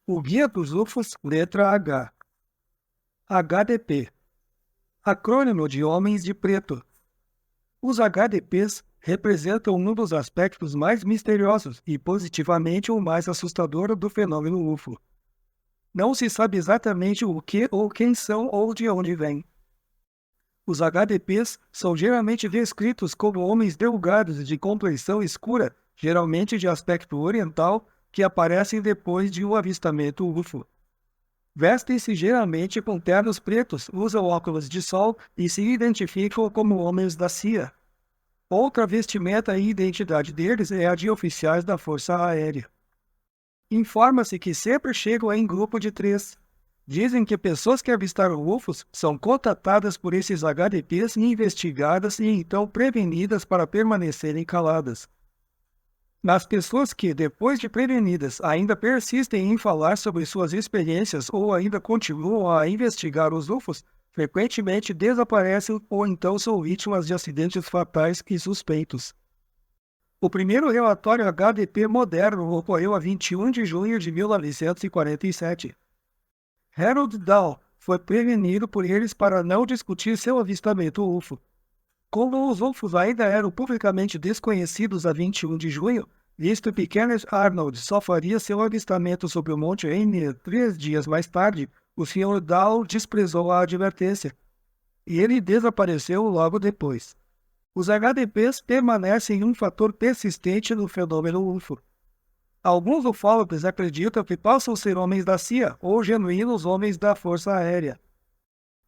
O Guia dos UFOs, letra H. HDP. Acrônimo de Homens de Preto. Os HDPs representam um dos aspectos mais misteriosos e positivamente o mais assustador do fenômeno UFO. Não se sabe exatamente o que ou quem são ou de onde vêm. Os HDPs são geralmente descritos como homens delgados de complexão escura, geralmente de aspecto oriental, que aparecem depois de um avistamento UFO. Vestem-se geralmente com ternos pretos, usam óculos de sol e se identificam como homens da CIA. Outra vestimenta e identidade deles é a de oficiais da Força Aérea. Informa-se que sempre chegam em grupo de 3. Dizem que pessoas que avistaram UFOs são contatadas por esses HDPs e investigadas e então prevenidas para permanecerem caladas. Nas pessoas que, depois de prevenidas, ainda persistem em falar sobre suas experiências ou ainda continuam a investigar os UFOs, frequentemente desaparecem ou então são vítimas de acidentes fatais e suspeitos. O primeiro relatório HDP moderno ocorreu a 21 de junho de 1947. Harold Dahl foi prevenido por eles para não discutir seu avistamento UFO. Como os UFOs ainda eram publicamente desconhecidos a 21 de junho, visto que Kenneth Arnold só faria seu avistamento sobre o Monte Rainier 3 dias mais tarde, o Sr. Dahl desprezou a advertência, e ele desapareceu logo depois. Os HDPs permanecem um fator persistente no fenômeno UFO. Alguns ufólogos acreditam que possam ser homens da CIA ou genuínos homens da Força Aérea.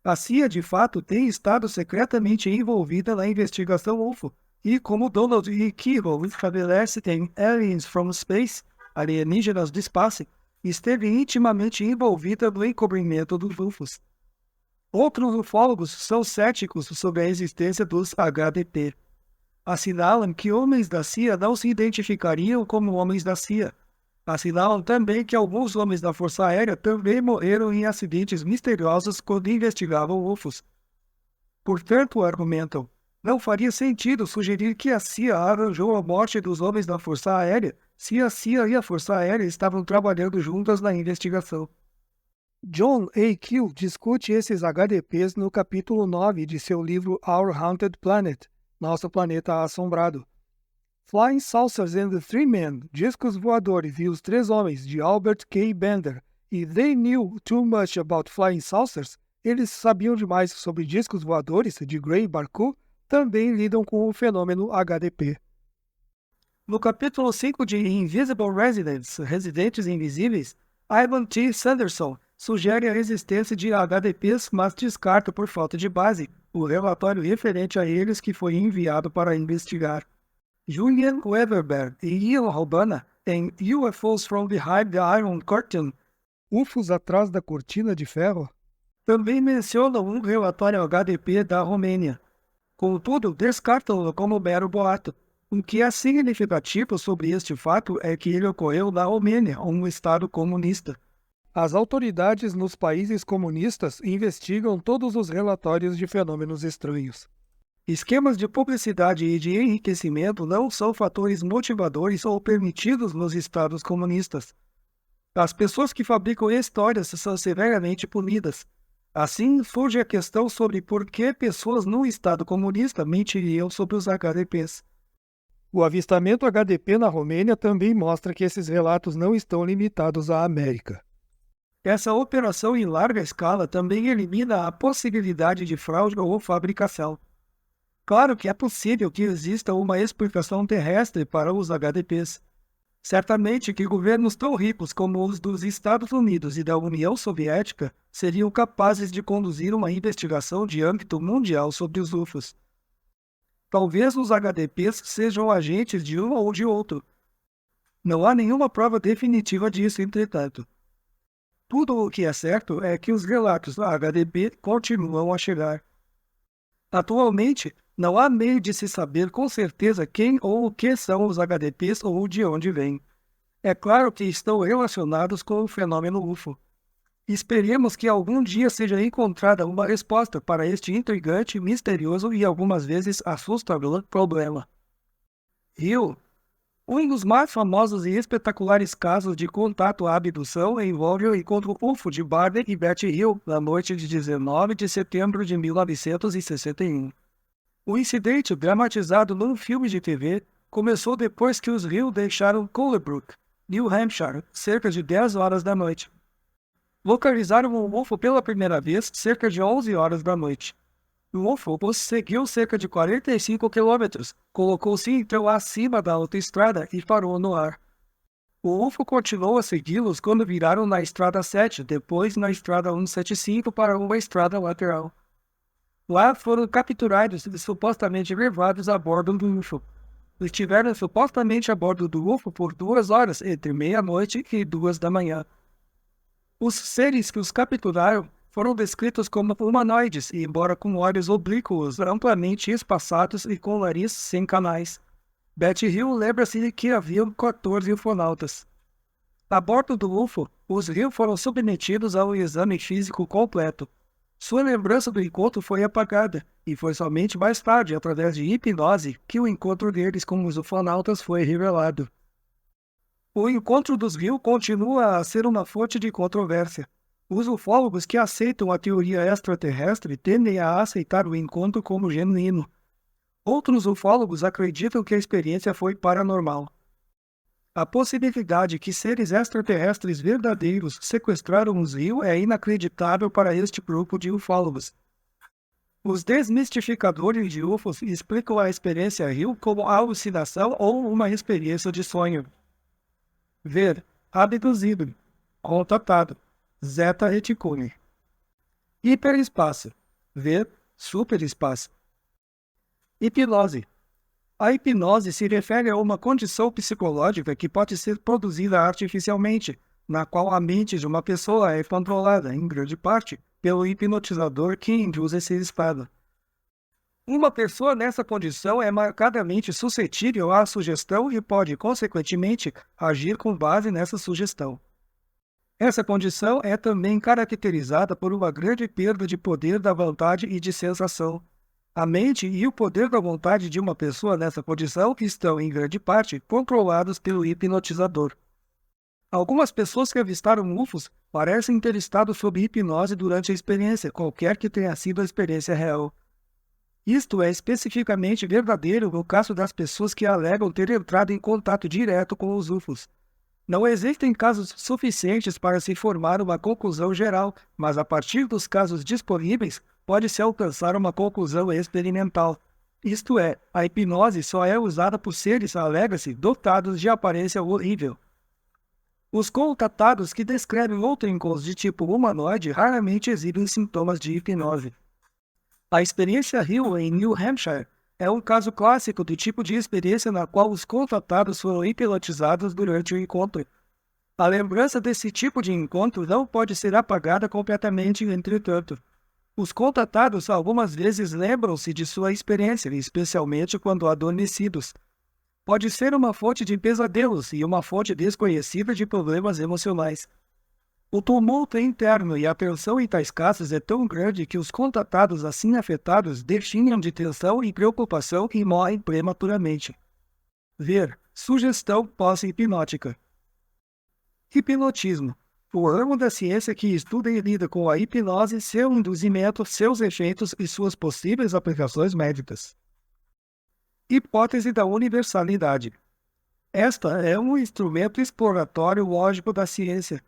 A CIA, de fato, tem estado secretamente envolvida na investigação UFO, e como Donald E. Kibble estabelece em Aliens from Space, Alienígenas do Espaço, esteve intimamente envolvida no encobrimento dos UFOs. Outros ufólogos são céticos sobre a existência dos HDP. Assinalam que homens da CIA não se identificariam como homens da CIA. Assinalam também que alguns homens da Força Aérea também morreram em acidentes misteriosos quando investigavam UFOs. Portanto, argumentam, não faria sentido sugerir que a CIA arranjou a morte dos homens da Força Aérea se a CIA e a Força Aérea estavam trabalhando juntas na investigação. John A. Keel discute esses HDPs no capítulo 9 de seu livro Our Haunted Planet, Nosso Planeta Assombrado. Flying Saucers and the Three Men, Discos Voadores e os Três Homens, de Albert K. Bender, e They Knew Too Much About Flying Saucers, Eles Sabiam Demais sobre Discos Voadores, de Gray Barkoo, também lidam com o fenômeno HDP. No capítulo 5 de Invisible Residents, Residentes Invisíveis, Ivan T. Sanderson sugere a existência de HDPs, mas descarta por falta de base o relatório referente a eles que foi enviado para investigar. Julian Weverberg e Ian Robana, em UFOs from Behind the Iron Curtain, UFOs atrás da cortina de ferro, também mencionam um relatório HDP da Romênia. Contudo, descartam-no como mero boato. O que é significativo sobre este fato é que ele ocorreu na Romênia, um estado comunista. As autoridades nos países comunistas investigam todos os relatórios de fenômenos estranhos. Esquemas de publicidade e de enriquecimento não são fatores motivadores ou permitidos nos estados comunistas. As pessoas que fabricam histórias são severamente punidas. Assim, surge a questão sobre por que pessoas num estado comunista mentiriam sobre os HDPs. O avistamento HDP na Romênia também mostra que esses relatos não estão limitados à América. Essa operação em larga escala também elimina a possibilidade de fraude ou fabricação. Claro que é possível que exista uma explicação terrestre para os HDPs. Certamente que governos tão ricos como os dos Estados Unidos e da União Soviética seriam capazes de conduzir uma investigação de âmbito mundial sobre os UFOs. Talvez os HDPs sejam agentes de um ou de outro. Não há nenhuma prova definitiva disso, entretanto. Tudo o que é certo é que os relatos da HDP continuam a chegar. Atualmente, não há meio de se saber com certeza quem ou o que são os HDPs ou de onde vêm. É claro que estão relacionados com o fenômeno UFO. Esperemos que algum dia seja encontrada uma resposta para este intrigante, misterioso e algumas vezes assustador problema. Rio Um dos mais famosos e espetaculares casos de contato à abdução envolve o encontro UFO de Barney e Betty Hill na noite de 19 de setembro de 1961. O incidente, dramatizado num filme de TV, começou depois que os Hill deixaram Colebrook, New Hampshire, cerca de 10 horas da noite. Localizaram o UFO pela primeira vez cerca de 11 horas da noite. O UFO seguiu cerca de 45 quilômetros, colocou-se então acima da autoestrada e parou no ar. O UFO continuou a segui-los quando viraram na estrada 7, depois na estrada 175 para uma estrada lateral. Lá foram capturados e supostamente levados a bordo do UFO. Estiveram supostamente a bordo do UFO por 2 horas, entre meia-noite e 2 da manhã. Os seres que os capturaram foram descritos como humanoides, embora com olhos oblíquos amplamente espaçados e com nariz sem canais. Betty Hill lembra-se de que haviam 14 ufonautas. A bordo do UFO, os Hill foram submetidos a um exame físico completo. Sua lembrança do encontro foi apagada, e foi somente mais tarde, através de hipnose, que o encontro deles com os ufonautas foi revelado. O encontro dos Hill continua a ser uma fonte de controvérsia. Os ufólogos que aceitam a teoria extraterrestre tendem a aceitar o encontro como genuíno. Outros ufólogos acreditam que a experiência foi paranormal. A possibilidade que seres extraterrestres verdadeiros sequestraram os Hill é inacreditável para este grupo de ufólogos. Os desmistificadores de UFOs explicam a experiência Hill como alucinação ou uma experiência de sonho. Ver, abduzido, contatado, Zeta Reticuli. Hiperespaço, ver, superespaço. Hipnose. A hipnose se refere a uma condição psicológica que pode ser produzida artificialmente, na qual a mente de uma pessoa é controlada, em grande parte, pelo hipnotizador que induz esse estado. Uma pessoa nessa condição é marcadamente suscetível à sugestão e pode, consequentemente, agir com base nessa sugestão. Essa condição é também caracterizada por uma grande perda de poder da vontade e de sensação. A mente e o poder da vontade de uma pessoa nessa condição estão, em grande parte, controlados pelo hipnotizador. Algumas pessoas que avistaram UFOs parecem ter estado sob hipnose durante a experiência, qualquer que tenha sido a experiência real. Isto é especificamente verdadeiro no caso das pessoas que alegam ter entrado em contato direto com os UFOs. Não existem casos suficientes para se formar uma conclusão geral, mas a partir dos casos disponíveis, pode-se alcançar uma conclusão experimental. Isto é, a hipnose só é usada por seres, alega-se, dotados de aparência horrível. Os contatados que descrevem outrem-encontros de tipo humanoide raramente exibem sintomas de hipnose. A experiência Hill em New Hampshire é um caso clássico do tipo de experiência na qual os contatados foram hipnotizados durante o encontro. A lembrança desse tipo de encontro não pode ser apagada completamente, entretanto. Os contatados algumas vezes lembram-se de sua experiência, especialmente quando adormecidos. Pode ser uma fonte de pesadelos e uma fonte desconhecida de problemas emocionais. O tumulto interno e a tensão em tais casos é tão grande que os contatados assim afetados definham de tensão e preocupação e morrem prematuramente. Ver, sugestão pós-hipnótica. Hipnotismo. O ramo da ciência que estuda e lida com a hipnose, seu induzimento, seus efeitos e suas possíveis aplicações médicas. Hipótese da universalidade. Esta é um instrumento exploratório lógico da ciência.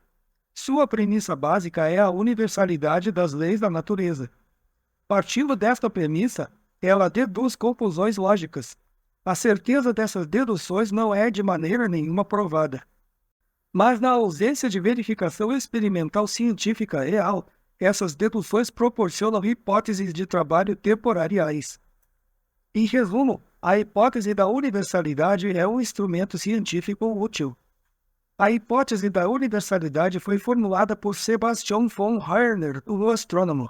Sua premissa básica é a universalidade das leis da natureza. Partindo desta premissa, ela deduz conclusões lógicas. A certeza dessas deduções não é de maneira nenhuma provada. Mas na ausência de verificação experimental científica real, essas deduções proporcionam hipóteses de trabalho temporariais. Em resumo, a hipótese da universalidade é um instrumento científico útil. A hipótese da universalidade foi formulada por Sebastian von Hörner, o astrônomo.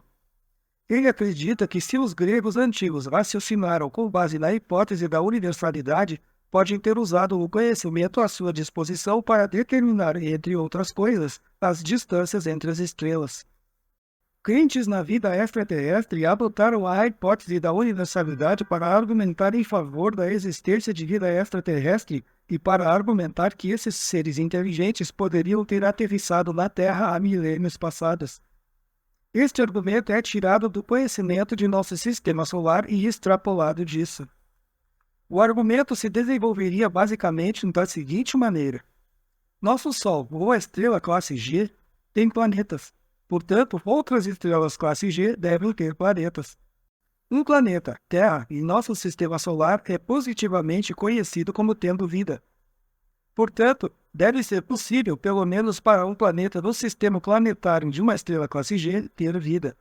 Ele acredita que se os gregos antigos raciocinaram com base na hipótese da universalidade, podem ter usado o conhecimento à sua disposição para determinar, entre outras coisas, as distâncias entre as estrelas. Crentes na vida extraterrestre adotaram a hipótese da universalidade para argumentar em favor da existência de vida extraterrestre e para argumentar que esses seres inteligentes poderiam ter aterrissado na Terra há milênios passados. Este argumento é tirado do conhecimento de nosso sistema solar e extrapolado disso. O argumento se desenvolveria basicamente da seguinte maneira: nosso Sol, ou a estrela classe G, tem planetas. Portanto, outras estrelas classe G devem ter planetas. Um planeta, Terra, em nosso sistema solar é positivamente conhecido como tendo vida. Portanto, deve ser possível, pelo menos para um planeta do sistema planetário de uma estrela classe G, ter vida.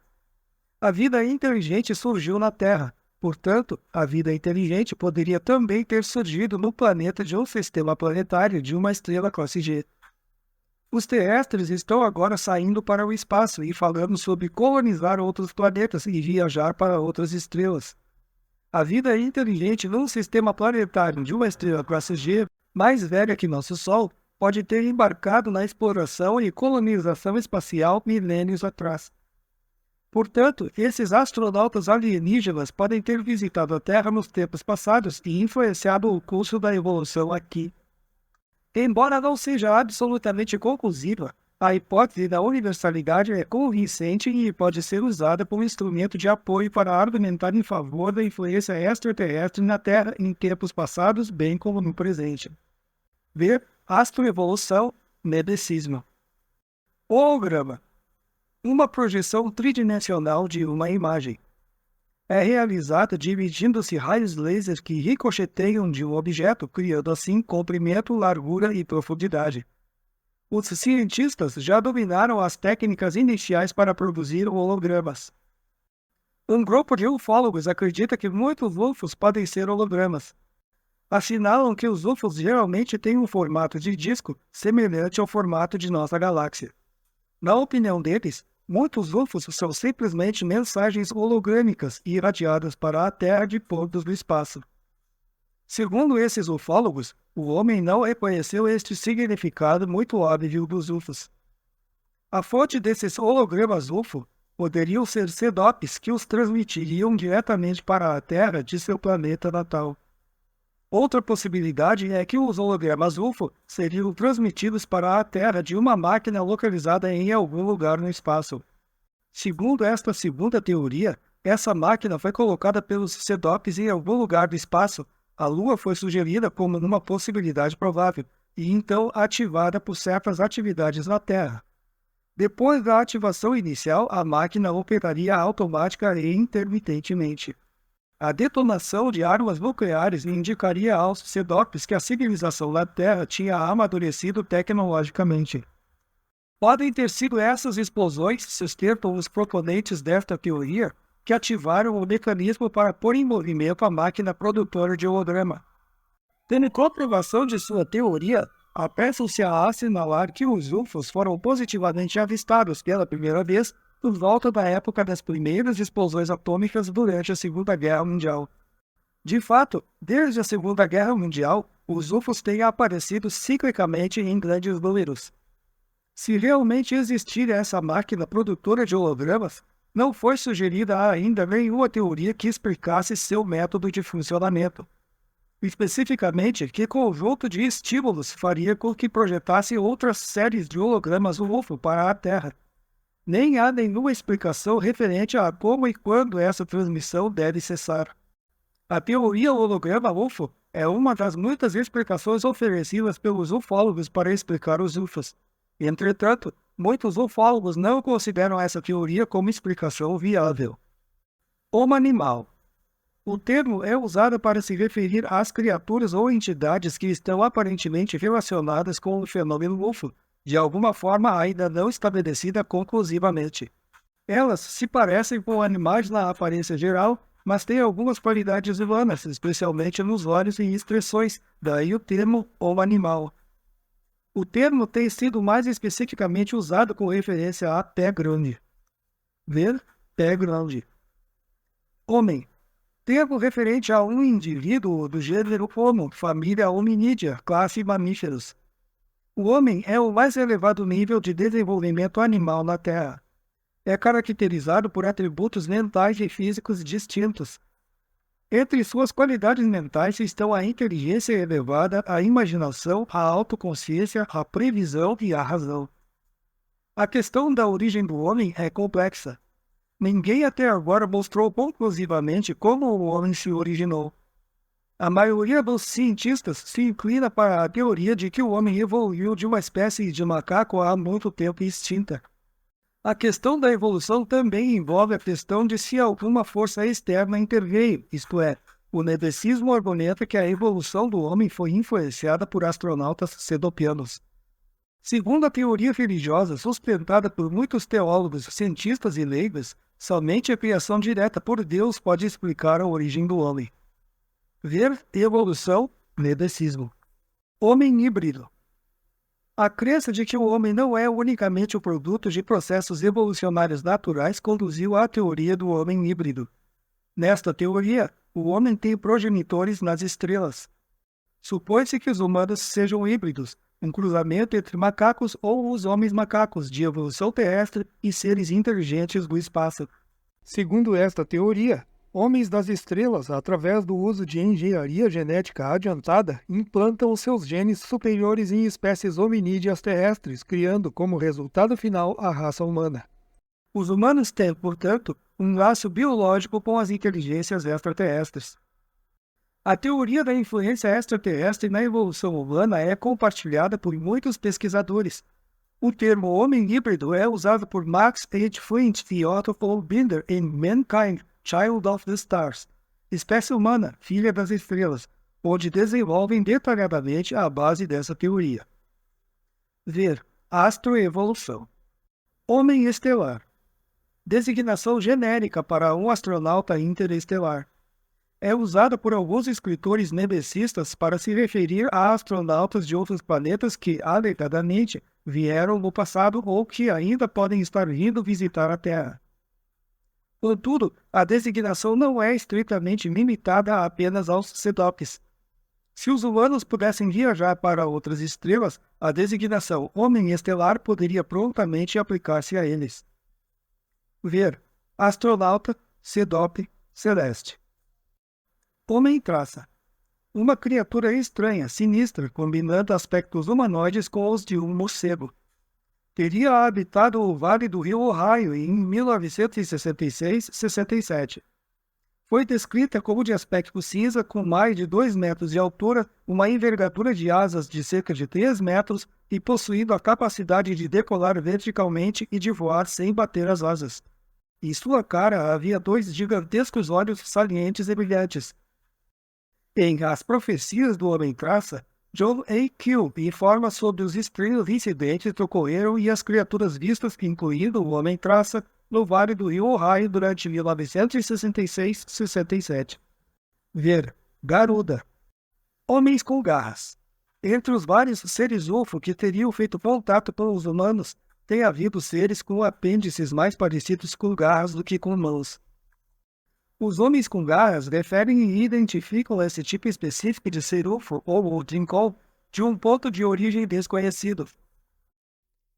A vida inteligente surgiu na Terra. Portanto, a vida inteligente poderia também ter surgido no planeta de um sistema planetário de uma estrela classe G. Os terrestres estão agora saindo para o espaço e falando sobre colonizar outros planetas e viajar para outras estrelas. A vida inteligente num sistema planetário de uma estrela classe G, mais velha que nosso Sol, pode ter embarcado na exploração e colonização espacial milênios atrás. Portanto, esses astronautas alienígenas podem ter visitado a Terra nos tempos passados e influenciado o curso da evolução aqui. Embora não seja absolutamente conclusiva, a hipótese da universalidade é convincente e pode ser usada como instrumento de apoio para argumentar em favor da influência extraterrestre na Terra em tempos passados, bem como no presente. Ver astroevolução, nebecismo. Holograma. Uma projeção tridimensional de uma imagem. É realizada dividindo-se raios laser que ricocheteiam de um objeto, criando assim comprimento, largura e profundidade. Os cientistas já dominaram as técnicas iniciais para produzir hologramas. Um grupo de ufólogos acredita que muitos UFOs podem ser hologramas. Assinalam que os UFOs geralmente têm um formato de disco semelhante ao formato de nossa galáxia. Na opinião deles, muitos UFOs são simplesmente mensagens hologrâmicas irradiadas para a Terra de pontos do espaço. Segundo esses ufólogos, o homem não reconheceu este significado muito óbvio dos UFOs. A fonte desses hologramas UFO poderiam ser CDOPs que os transmitiriam diretamente para a Terra de seu planeta natal. Outra possibilidade é que os hologramas UFO seriam transmitidos para a Terra de uma máquina localizada em algum lugar no espaço. Segundo esta segunda teoria, essa máquina foi colocada pelos CDOPs em algum lugar do espaço. A Lua foi sugerida como uma possibilidade provável e então ativada por certas atividades na Terra. Depois da ativação inicial, a máquina operaria automática e intermitentemente. A detonação de armas nucleares indicaria aos CDOPs que a civilização da Terra tinha amadurecido tecnologicamente. Podem ter sido essas explosões, sustentam os proponentes desta teoria, que ativaram o mecanismo para pôr em movimento a máquina produtora de holograma. Tendo comprovação de sua teoria, apressam-se a assinalar que os UFOs foram positivamente avistados pela primeira vez por volta da época das primeiras explosões atômicas durante a Segunda Guerra Mundial. De fato, desde a Segunda Guerra Mundial, os UFOs têm aparecido ciclicamente em grandes números. Se realmente existir essa máquina produtora de hologramas, não foi sugerida ainda nenhuma teoria que explicasse seu método de funcionamento. Especificamente, que conjunto de estímulos faria com que projetasse outras séries de hologramas UFO para a Terra. Nem há nenhuma explicação referente a como e quando essa transmissão deve cessar. A teoria holograma UFO é uma das muitas explicações oferecidas pelos ufólogos para explicar os UFOs. Entretanto, muitos ufólogos não consideram essa teoria como explicação viável. Homo animal. O termo é usado para se referir às criaturas ou entidades que estão aparentemente relacionadas com o fenômeno UFO, de alguma forma ainda não estabelecida conclusivamente. Elas se parecem com animais na aparência geral, mas têm algumas qualidades humanas, especialmente nos olhos e expressões, daí o termo homo animal. O termo tem sido mais especificamente usado com referência a pé grande. Ver pé grande. Homem. Termo referente a um indivíduo do gênero Homo, família hominídea, classe mamíferos. O homem é o mais elevado nível de desenvolvimento animal na Terra. É caracterizado por atributos mentais e físicos distintos. Entre suas qualidades mentais estão a inteligência elevada, a imaginação, a autoconsciência, a previsão e a razão. A questão da origem do homem é complexa. Ninguém até agora mostrou conclusivamente como o homem se originou. A maioria dos cientistas se inclina para a teoria de que o homem evoluiu de uma espécie de macaco há muito tempo extinta. A questão da evolução também envolve a questão de se alguma força externa interveio, isto é, o nebecismo argumenta que a evolução do homem foi influenciada por astronautas sedopianos. Segundo a teoria religiosa sustentada por muitos teólogos, cientistas e leigos, somente a criação direta por Deus pode explicar a origem do homem. Ver evolução, nebecismo. Homem híbrido. A crença de que o homem não é unicamente o produto de processos evolucionários naturais conduziu à teoria do homem híbrido. Nesta teoria, o homem tem progenitores nas estrelas. Supõe-se que os humanos sejam híbridos, um cruzamento entre macacos ou os homens macacos de evolução terrestre e seres inteligentes do espaço. Segundo esta teoria, homens das estrelas, através do uso de engenharia genética adiantada, implantam os seus genes superiores em espécies hominídeas terrestres, criando como resultado final a raça humana. Os humanos têm, portanto, um laço biológico com as inteligências extraterrestres. A teoria da influência extraterrestre na evolução humana é compartilhada por muitos pesquisadores. O termo homem híbrido é usado por Max H. Flint e Otto von Binder em Mankind, Child of the Stars, espécie humana, filha das estrelas, onde desenvolvem detalhadamente a base dessa teoria. Ver astroevolução. Homem estelar. Designação genérica para um astronauta interestelar. É usada por alguns escritores nebecistas para se referir a astronautas de outros planetas que, alegadamente, vieram no passado ou que ainda podem estar vindo visitar a Terra. Contudo, a designação não é estritamente limitada apenas aos CEDOPs. Se os humanos pudessem viajar para outras estrelas, a designação homem estelar poderia prontamente aplicar-se a eles. Ver astronauta, CEDOP, celeste. Homem traça. Uma criatura estranha, sinistra, combinando aspectos humanoides com os de um morcego. Teria habitado o vale do rio Ohio em 1966-67. Foi descrita como de aspecto cinza, com mais de 2 metros de altura, uma envergadura de asas de cerca de 3 metros e possuindo a capacidade de decolar verticalmente e de voar sem bater as asas. Em sua cara havia 2 gigantescos olhos salientes e brilhantes. Em As Profecias do Homem-Traça, John A. Keel informa sobre os estranhos incidentes que ocorreram e as criaturas vistas, incluindo o Homem-Traça, no Vale do Rio Ohio durante 1966-67. Ver Garuda. Homens com garras. Entre os vários seres UFO que teriam feito contato com os humanos, tem havido seres com apêndices mais parecidos com garras do que com mãos. Os homens com garras referem e identificam esse tipo específico de ser UFO ou Drinkol de um ponto de origem desconhecido.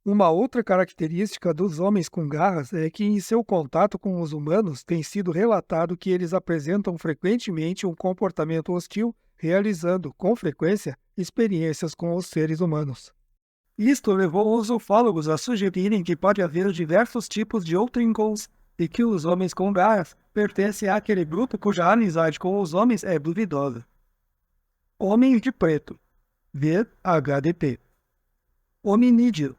Uma outra característica dos homens com garras é que em seu contato com os humanos tem sido relatado que eles apresentam frequentemente um comportamento hostil, realizando, com frequência, experiências com os seres humanos. Isto levou os ufólogos a sugerirem que pode haver diversos tipos de Outrincols e que os homens com garras pertencem àquele grupo cuja amizade com os homens é duvidosa. Homens de preto. Ver HDP. Hominídeo.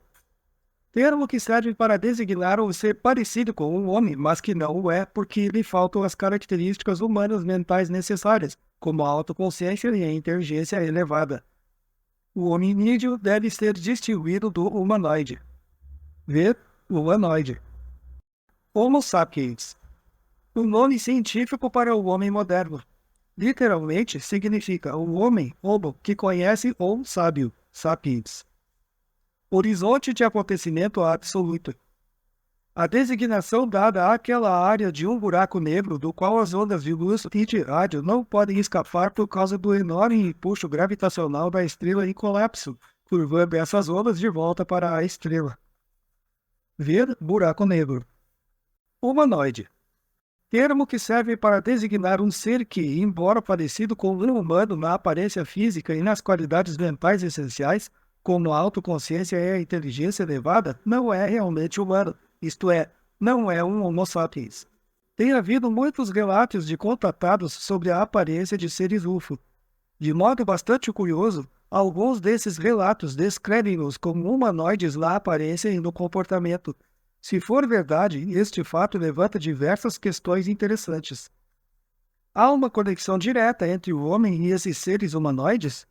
Termo que serve para designar um ser parecido com um homem, mas que não o é porque lhe faltam as características humanas mentais necessárias, como a autoconsciência e a inteligência elevada. O hominídeo deve ser distinguido do humanoide. Ver humanoide. Homo sapiens. O nome científico para o homem moderno. Literalmente significa o homem, homo, que conhece ou sábio, sapiens. Horizonte de acontecimento absoluto. A designação dada àquela área de um buraco negro do qual as ondas de luz e de rádio não podem escapar por causa do enorme impulso gravitacional da estrela em colapso, curvando essas ondas de volta para a estrela. Ver buraco negro. Humanoide. termo que serve para designar um ser que, embora parecido com um humano na aparência física e nas qualidades mentais essenciais, como a autoconsciência e a inteligência elevada, não é realmente humano, isto é, não é um Homo sapiens. Tem havido muitos relatos de contatados sobre a aparência de seres UFO. De modo bastante curioso, alguns desses relatos descrevem-nos como humanoides na aparência e no comportamento. Se for verdade, este fato levanta diversas questões interessantes. Há uma conexão direta entre o homem e esses seres humanoides?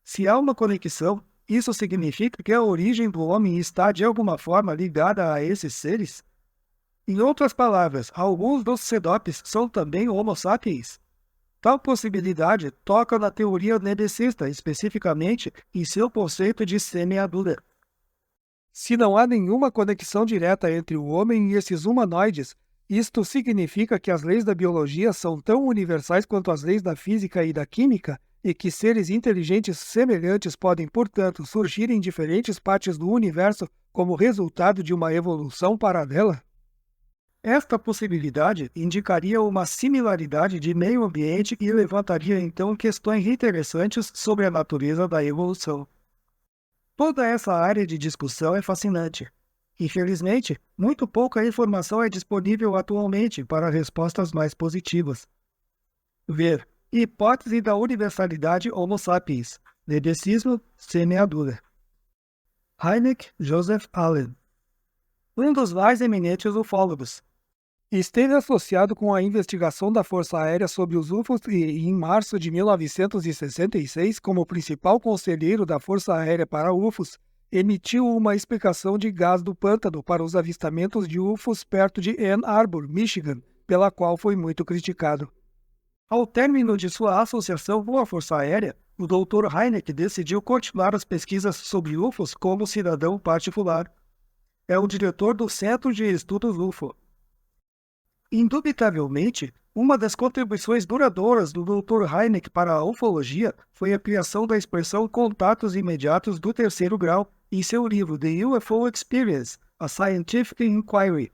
Se há uma conexão, isso significa que a origem do homem está de alguma forma ligada a esses seres? Em outras palavras, alguns dos Cedopes são também Homo sapiens. Tal possibilidade toca na teoria nebecista, especificamente em seu conceito de semeadura. Se não há nenhuma conexão direta entre o homem e esses humanoides, isto significa que as leis da biologia são tão universais quanto as leis da física e da química, e que seres inteligentes semelhantes podem, portanto, surgir em diferentes partes do universo como resultado de uma evolução paralela? Esta possibilidade indicaria uma similaridade de meio ambiente e levantaria então questões interessantes sobre a natureza da evolução. Toda essa área de discussão é fascinante. Infelizmente, muito pouca informação é disponível atualmente para respostas mais positivas. Ver: hipótese da universalidade Homo sapiens. Nebecismo, semeadura. Hynek Joseph Allen, um dos mais eminentes ufólogos. Esteve associado com a investigação da Força Aérea sobre os UFOs e, em março de 1966, como principal conselheiro da Força Aérea para UFOs, emitiu uma explicação de gás do pântano para os avistamentos de UFOs perto de Ann Arbor, Michigan, pela qual foi muito criticado. Ao término de sua associação com a Força Aérea, o Dr. Hynek decidiu continuar as pesquisas sobre UFOs como cidadão particular. É o diretor do Centro de Estudos UFO. Indubitavelmente, uma das contribuições duradouras do Dr. Hynek para a ufologia foi a criação da expressão contatos imediatos do terceiro grau em seu livro The UFO Experience, A Scientific Inquiry,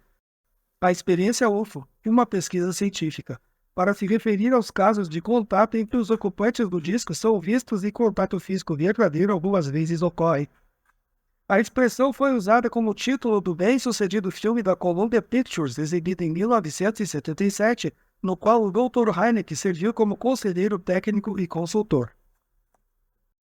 a experiência UFO, uma pesquisa científica, para se referir aos casos de contato em que os ocupantes do disco são vistos e contato físico verdadeiro algumas vezes ocorre. A expressão foi usada como título do bem-sucedido filme da Columbia Pictures, exibido em 1977, no qual o Dr. Hynek serviu como conselheiro técnico e consultor.